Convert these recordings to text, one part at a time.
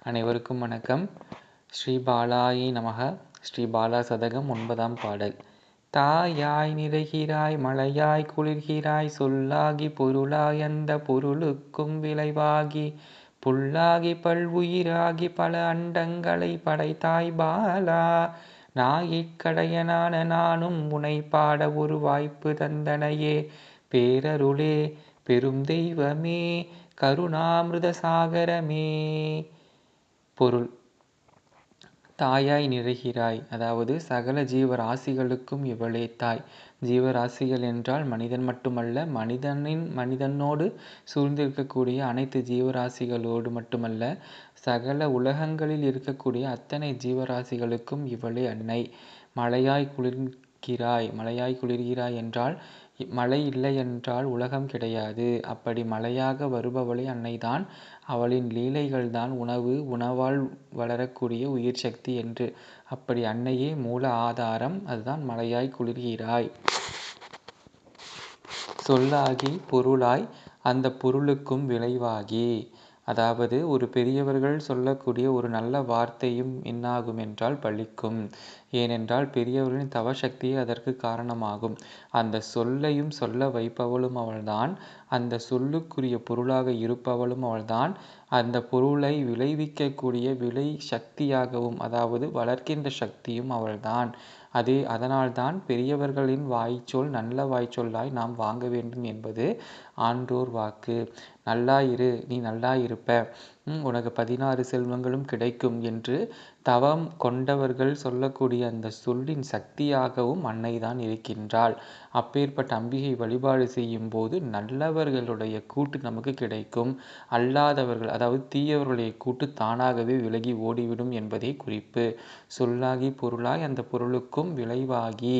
அனைவருக்கும் வணக்கம். ஸ்ரீ பாலாயை நமக. ஸ்ரீ பாலா சதகம் 9ஆம் பாடல். தாயாய் நிறைகிறாய் மழையாய் குளிர்கிறாய் சொல்லாகி பொருளாய் அந்த பொருளுக்கும் விளைவாகி புல்லாகி பல்வுயிராகி பல அண்டங்களை படைத்தாய் பாலா. நாயிற்கடையனான நானும் உனை பாட ஒரு வாய்ப்பு தந்தனையே. பேரருளே பெரும் தெய்வமே கருணாமிருத சாகரமே. பொருள்: தாயாய் நிறைகிறாய், அதாவது சகல ஜீவராசிகளுக்கும் இவளே தாய். ஜீவராசிகள் என்றால் மனிதன் மட்டுமல்ல, மனிதனோடு சூழ்ந்திருக்கக்கூடிய அனைத்து ஜீவராசிகளோடு மட்டுமல்ல, சகல உலகங்களில் இருக்கக்கூடிய அத்தனை ஜீவராசிகளுக்கும் இவளே அன்னை. மழையாய் குளிர்கிறாய் என்றால் மழை இல்லை என்றால் உலகம் கிடையாது. அப்படி மழையாக வருபவளே அன்னைதான். அவளின் லீலைகள்தான் உணவால் வளரக்கூடிய உயிர் சக்தி என்று. அப்படி அன்னையே மூல ஆதாரம். அதுதான் மழையாய் குளிர்கிறாய். சொல்லாகி பொருளாய் அந்த பொருளுக்கும் விளைவாகி, அதாவது ஒரு பெரியவர்கள் சொல்லக்கூடிய ஒரு நல்ல வார்த்தையும் என்னாகும் என்றால் பலிக்கும். ஏனென்றால் பெரியவர்களின் தவசக்தியே அதற்கு காரணமாகும். அந்த சொல்லையும் சொல்ல வைப்பவளும் அவள்தான். அந்த சொல்லுக்குரிய பொருளாக இருப்பவளும் அவள்தான். அந்த பொருளை விளைவிக்கக்கூடிய விளை சக்தியாகவும், அதாவது வளர்க்கின்ற சக்தியும் அவள்தான். அதனால்தான் பெரியவர்களின் வாய்ச்சொல் நல்ல வாய்ச்சொல்லாய் நாம் வாங்க வேண்டும் என்பது ஆன்றோர் வாக்கு. நல்லாயிரு, நீ நல்லாயிருப்ப, உனக்கு 16 செல்வங்களும் கிடைக்கும் என்று தவம் கொண்டவர்கள் சொல்லக்கூடிய அந்த சொல்லின் சக்தியாகவும் அன்னைதான் இருக்கின்றாள். அப்பேற்பட்ட அம்பிகை வழிபாடு செய்யும் போது நல்லவர்களுடைய கூட்டு நமக்கு கிடைக்கும். அல்லாதவர்கள், அதாவது தீயவர்களுடைய கூட்டு தானாகவே விலகி ஓடிவிடும் என்பதே குறிப்பு. சொல்லாகி பொருளாய் அந்த பொருளுக்கும் விளைவாகி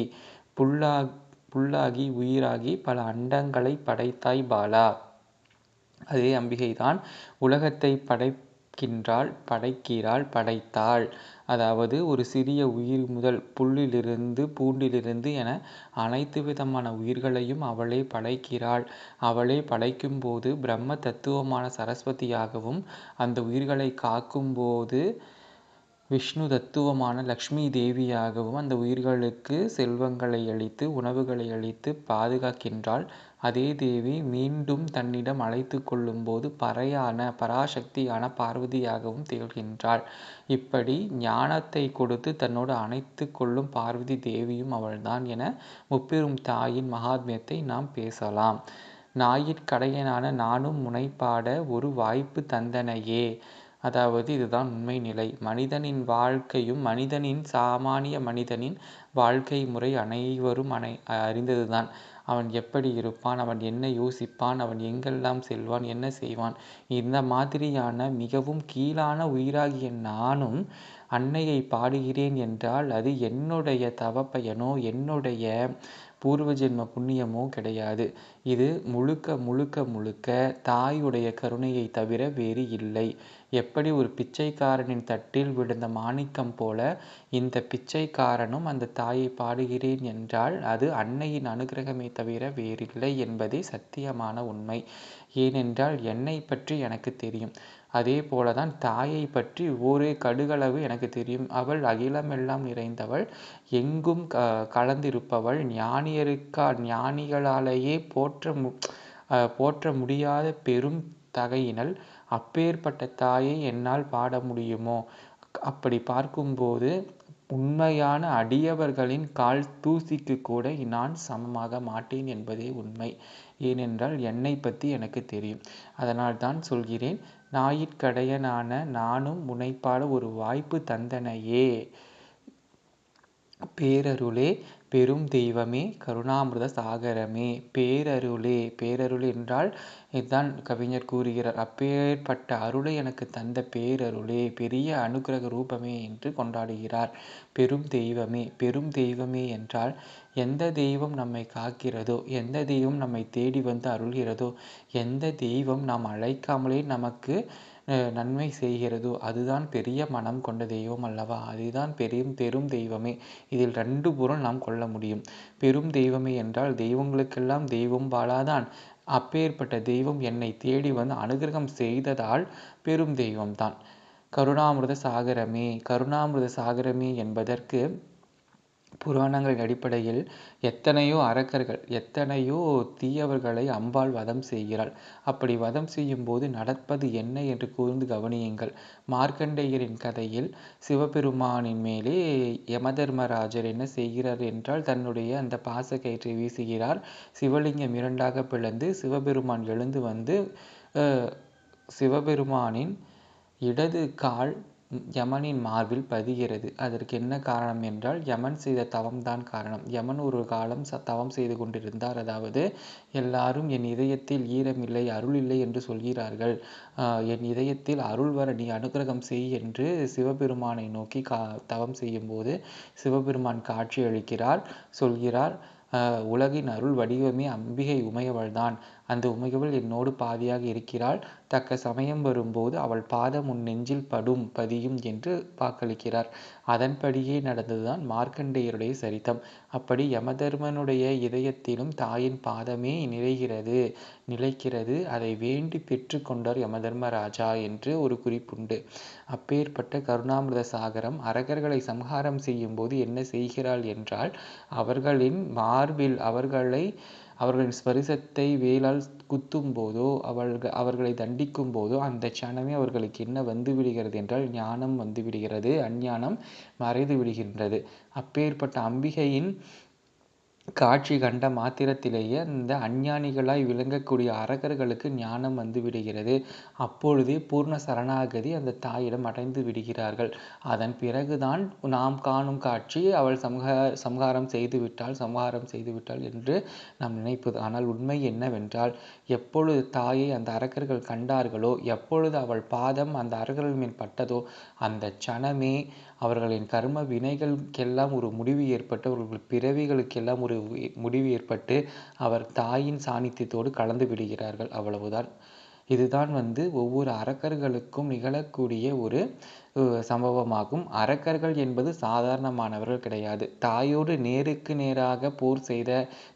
புல்லாகி உயிராகி பல அண்டங்களை படைத்தாய் பாலா. அதே அம்பிகைதான் உலகத்தை படைத்தாள். அதாவது ஒரு சிறிய உயிர் முதல் புல்லிலிருந்து பூண்டிலிருந்து என அனைத்து விதமான உயிர்களையும் அவளே படைக்கிறாள். அவளே படைக்கும் போது பிரம்ம தத்துவமான சரஸ்வதியாகவும், அந்த உயிர்களை காக்கும் போது விஷ்ணு தத்துவமான லக்ஷ்மி தேவியாகவும் அந்த உயிர்களுக்கு செல்வங்களை அளித்து உணவுகளை அளித்து பாதுகாக்கின்றாள். அதே தேவி மீண்டும் தன்னிடம் அழைத்து கொள்ளும் போது பராசக்தியான பார்வதியாகவும் திகழ்கின்றாள். இப்படி ஞானத்தை கொடுத்து தன்னோடு அணைத்து கொள்ளும் பார்வதி தேவியும் அவள்தான் என முப்பெரும் தாயின் மகாத்மியத்தை நாம் பேசலாம். நாயிற்கடையனான நானும் முனைப்பாட ஒரு வாய்ப்பு தந்தனையே. அதாவது இதுதான் உண்மை நிலை. மனிதனின் வாழ்க்கையும் சாமானிய மனிதனின் வாழ்க்கை முறை அனைவரும் அறிந்ததுதான். அவன் எப்படி இருப்பான், அவன் என்ன யோசிப்பான், அவன் எங்கெல்லாம் செல்வான், என்ன செய்வான். இந்த மாதிரியான மிகவும் கீழான உயிராகிய நானும் அன்னையை பாடுகிறேன் என்றால் அது என்னுடைய தவப்பயனோ என்னுடைய பூர்வ ஜென்ம புண்ணியமோ கிடையாது. இது முழுக்க தாயுடைய கருணையை தவிர வேறு இல்லை. எப்படி ஒரு பிச்சைக்காரனின் தட்டில் விழுந்த மாணிக்கம் போல இந்த பிச்சைக்காரனும் அந்த தாயை பாடுகிறேன் என்றால் அது அன்னையின் அனுகிரகமே தவிர வேறில்லை என்பதே சத்தியமான உண்மை. ஏனென்றால் என்னை பற்றி எனக்கு தெரியும். அதே போலதான் தாயை பற்றி ஒரே கடுகளவு எனக்கு தெரியும். அவள் அகிலமெல்லாம் நிறைந்தவள், எங்கும் கலந்திருப்பவள், ஞானிகளாலேயே போற்ற முடியாத பெரும் தகையினள். அப்பேற்பட்ட தாயை என்னால் பாட முடியுமோ? அப்படி பார்க்கும்போது உண்மையான அடியவர்களின் கால் தூசிக்கு கூட நான் சமமாக மாட்டேன் என்பதே உண்மை. ஏனென்றால் என்னை பற்றி எனக்கு தெரியும். அதனால் தான் சொல்கிறேன், நாயிற்கடையனான நானும் முனைப்பாட ஒரு வாய்ப்பு தந்தனையே. பேரருளே பெரும் தெய்வமே கருணாமிருத சாகரமே. பேரருள் என்றால் இதுதான் கவிஞர் கூறுகிறார். அப்பேற்பட்ட அருளை எனக்கு தந்த பேரருளே, பெரிய அனுக்கிரக ரூபமே என்று கொண்டாடுகிறார். பெரும் தெய்வமே என்றால் எந்த தெய்வம் நம்மை காக்கிறதோ, எந்த தெய்வம் நம்மை தேடி வந்து அருள்கிறதோ, எந்த தெய்வம் நாம் அழைக்காமலே நமக்கு நன்மை செய்கிறதோ அதுதான் பெரிய மனம் கொண்ட தெய்வம் அல்லவா. அதுதான் பெரும் தெய்வமே. இதில் 2 பொருள் நாம் கொள்ள முடியும். பெரும் தெய்வமே என்றால் தெய்வங்களுக்கெல்லாம் தெய்வம் பாலாதான். அப்பேற்பட்ட தெய்வம் என்னை தேடி வந்து அனுகிரகம் செய்ததால் பெரும் தெய்வம்தான். கருணாமிர்த சாகரமே. கருணாமிர்த சாகரமே என்பதற்கு புராணங்களின் அடிப்படையில் எத்தனையோ அரக்கர்கள், எத்தனையோ தீயவர்களை அம்பாள் வதம் செய்கிறாள். அப்படி வதம் செய்யும் போது நடப்பது என்ன என்று கூர்ந்து கவனியுங்கள். மார்க்கண்டேயரின் கதையில் சிவபெருமானின் மேலே யமதர்மராஜர் என்ன செய்கிறார் என்றால், தன்னுடைய அந்த பாசக்கயிற்றை வீசுகிறார். சிவலிங்கம் இரண்டாக பிளந்து சிவபெருமான் எழுந்து வந்து சிவபெருமானின் இடது கால் யமனின் மார்பில் பதிகிறது. அதற்கு என்ன காரணம் என்றால், யமன் செய்த தவம்தான் காரணம். யமன் ஒரு காலம் தவம் செய்து கொண்டிருந்தார். அதாவது, எல்லாரும் என் இதயத்தில் ஈரமில்லை, அருள் இல்லை என்று சொல்கிறார்கள். என் இதயத்தில் அருள் வர நீ அனுகிரகம் செய் என்று சிவபெருமானை நோக்கி தவம் செய்யும்போது சிவபெருமான் காட்சி அளிக்கிறார். சொல்கிறார், உலகின் அருள் வடிவமே அம்பிகை உமையவள்தான். அந்த உமையவள் என்னோடு பாதியாக இருக்கிறாள். தக்க சமயம் வரும்போது அவள் பாதம் உன் நெஞ்சில் பதியும் என்று வாக்களிக்கிறார். அதன்படியே நடந்ததுதான் மார்க்கண்டேயருடைய சரித்தம். அப்படி யமதர்மனுடைய இதயத்திலும் தாயின் பாதமே நிலைக்கிறது. அதை வேண்டி பெற்று கொண்டார் யமதர்மராஜா என்று ஒரு குறிப்புண்டு. அப்பேற்பட்ட கருணாமிர்த சாகரம் அரக்கர்களை சம்ஹாரம் செய்யும் போது என்ன செய்கிறாள் என்றால், அவர்களின் மார்பில் அவர்களின் ஸ்பரிசத்தை வேலால் குத்தும் போதோ அவர்களை தண்டிக்கும் போதோ அந்த க்ஷணமே அவர்களுக்கு என்ன வந்து விடுகிறது என்றால், ஞானம் வந்து விடுகிறது, அஞ்ஞானம் மறைந்து விடுகின்றது. அப்பேற்பட்ட அம்பிகையின் காட்சி கண்ட மாத்திரத்திலேயே அந்த அஞ்ஞானிகளாய் விளங்கக்கூடிய அரக்கர்களுக்கு ஞானம் வந்து விடுகிறது. அப்பொழுதே பூர்ண சரணாகதி அந்த தாயிடம் அடைந்து விடுகிறார்கள். அதன் பிறகுதான் நாம் காணும் காட்சி, அவள் சம்ஹாரம் செய்துவிட்டாள் என்று நாம் நினைப்பது. ஆனால் உண்மை என்னவென்றால், எப்பொழுது தாயை அந்த அரக்கர்கள் கண்டார்களோ, எப்பொழுது அவள் பாதம் அந்த அரக்கர்கள் மேல் பட்டதோ, அந்த க்ஷணமே அவர்களின் கர்ம வினைகளுக்கெல்லாம் ஒரு முடிவு ஏற்பட்டு, அவர்கள் பிறவிகளுக்கெல்லாம் ஒரு முடிவு ஏற்பட்டு அவர் தாயின் சாநித்தியத்தோடு கலந்து விடுகிறார்கள். அவ்வளவுதான். இதுதான் ஒவ்வொரு அரக்கர்களுக்கும் நிகழக்கூடிய ஒரு சம்பவமாகும். அரக்கர்கள் என்பது சாதாரணமானவர்கள் கிடையாது. தாயோடு நேருக்கு நேராக போர் செய்த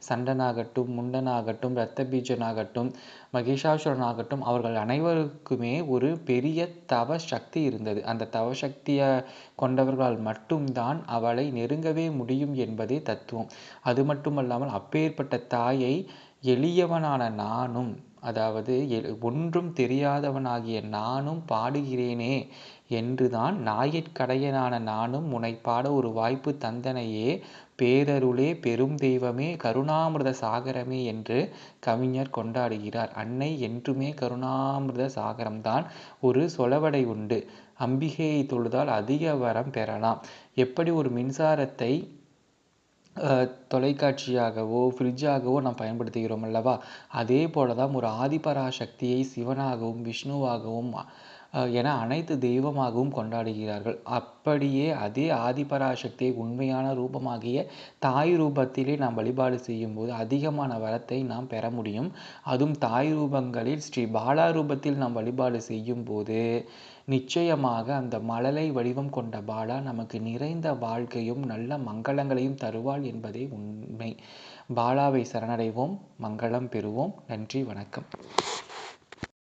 சண்டனாகட்டும், முண்டனாகட்டும், இரத்தபீஜனாகட்டும், மகிஷாசுரனாகட்டும், அவர்கள் அனைவருக்குமே ஒரு பெரிய தவ சக்தி இருந்தது. அந்த தவ சக்தியை கொண்டவர்களால் மட்டும்தான் அவளை நெருங்கவே முடியும் என்பதே தத்துவம். அது மட்டுமல்லாமல் அப்பேற்பட்ட தாயை எளியவனான நானும், அதாவது ஒன்றும் தெரியாதவனாகிய நானும் பாடுகிறேனே என்றுதான், நாயிற்கடையனான நானும் உனைப்பாட ஒரு வாய்ப்பு தந்தனையே, பேரருளே பெரும் தெய்வமே கருணாமிர்த சாகரமே என்று கவிஞர் கொண்டாடுகிறார். அன்னை என்றுமே கருணாமிர்த சாகரம்தான். ஒரு சொலவடை உண்டு, அம்பிகையை தொழுதால் அதிக வரம் பெறலாம். எப்படி ஒரு மின்சாரத்தை தொலைக்காட்சியாகவோ ஃப்ரிட்ஜாகவோ நாம் பயன்படுத்துகிறோம் அல்லவா, அதே போலதான் ஒரு ஆதிபராசக்தியை சிவனாகவும் விஷ்ணுவாகவும் என அனைத்து தெய்வமாகவும் கொண்டாடுகிறார்கள். அப்படியே அதே ஆதிபராசக்தியை உண்மையான ரூபமாகிய தாய் ரூபத்திலே நாம் வழிபாடு செய்யும் போது அதிகமான வரத்தை நாம் பெற முடியும். அதுவும் தாய் ரூபங்களில் ஸ்ரீ பாலா ரூபத்தில் நாம் வழிபாடு செய்யும் போது நிச்சயமாக அந்த மழலை வடிவம் கொண்ட பாலா நமக்கு நிறைந்த வாழ்க்கையும் நல்ல மங்களங்களையும் தருவாள் என்பதே உண்மை. பாலாவை சரணடைவோம், மங்களம் பெறுவோம். நன்றி, வணக்கம்.